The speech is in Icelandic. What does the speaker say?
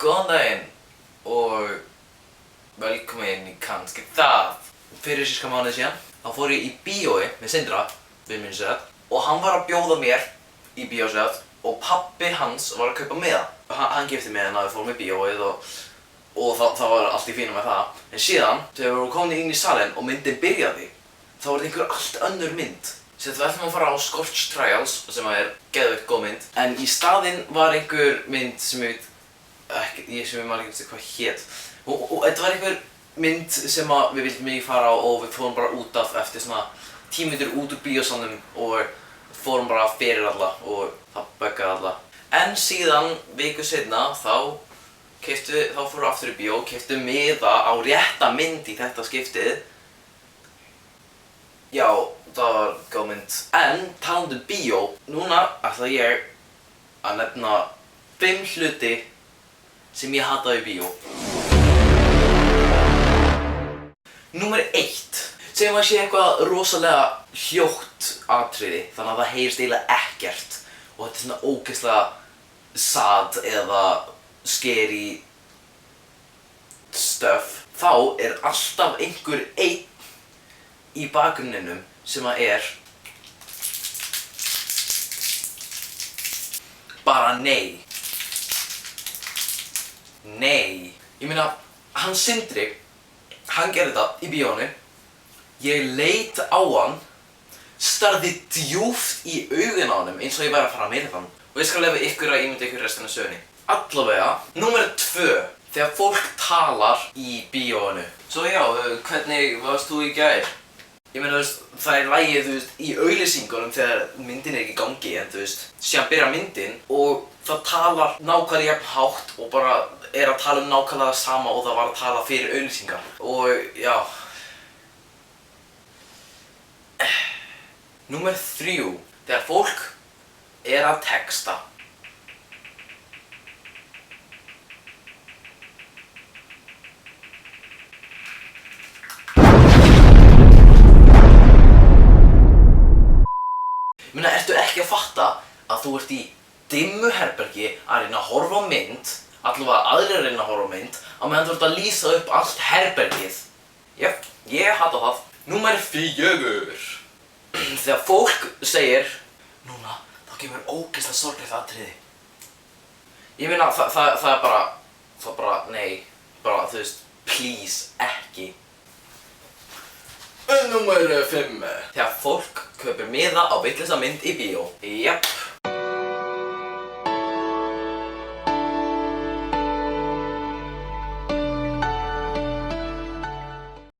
Góðan daginn og velkomin í kannski það. Fyrir sirka mánuði síðan þá fór ég í bíói með Sindra, við minn sér, og hann var að bjóða mér í bíósett og pabbi hans var að kaupa miða. Hann gifti mig að við fórum í bíóið og það var allt í fínu með það. En síðan, þegar við vorum komin inn í salinn og myndin byrjaði, þá var þetta einhver allt önnur mynd. Við ætlum að fara á Scorch Trials, sem er geðveikt góð mynd, en í staðinn var einhver mynd sem ég man ekki hvað hét. Og þetta var einhver mynd sem við vildum ekki fara á og við fórum bara út af eftir svona 10 mínútur út úr bíósalnum og fórum bara fyrir alla og það buggaði alla. En síðan, viku seinna, þá fórum við aftur í bíó og keyptum miða á rétta mynd í þetta skiptið. Já, það var góð mynd. En talandi um bíó, núna ætla ég að nefna 5 hluti sem ég hataði í bíó. Númer 1. Segjum að sé eitthvað rosalega hljótt atriði, þannig að það heyrist eiginlega ekkert og þetta er svona ógeðslega sad eða scary stuff. Þá er alltaf einhver einn í bakgrunninum sem er bara nei. Nei. Ég meina, hann Sindri, hann gerði þetta í bíónu. Ég leit á hann, starði djúpt í augun á honum eins og ég væri að fara að myrða hann. Og ég skal leyfa ykkur að ímynda ykkur restina af sögunni. Allavega, númer 2. Þegar fólk talar í bíónu. Svo já, hvernig varst þú í gær? Ég meina, það er lagið, í auglýsingunum þegar myndin er ekki í gangi, en síðan byrjar myndin og það talar nákvæmlega jafn hátt og bara er að tala um nákvæmlega það sama og það var að tala fyrir auglýsingar. Og já. Númer 3. Þegar fólk er að texta. Ég meina, ertu ekki að fatta að þú ert í dimmu herbergi að reyna að horfa á mynd, allavega aðrir að reyna að horfa á mynd, á meðan þú ert að lýsa upp allt herbergið. Jöp, ég hata það. Númer 4. Þegar fólk segir, núna, þá kemur ógeðslega sorglegt atriði. Ég meina, það er bara, nei, bara, please, ekki. Númer 5. Þegar fólk kaupir miða á vitlausa mynd í bíó. Japp.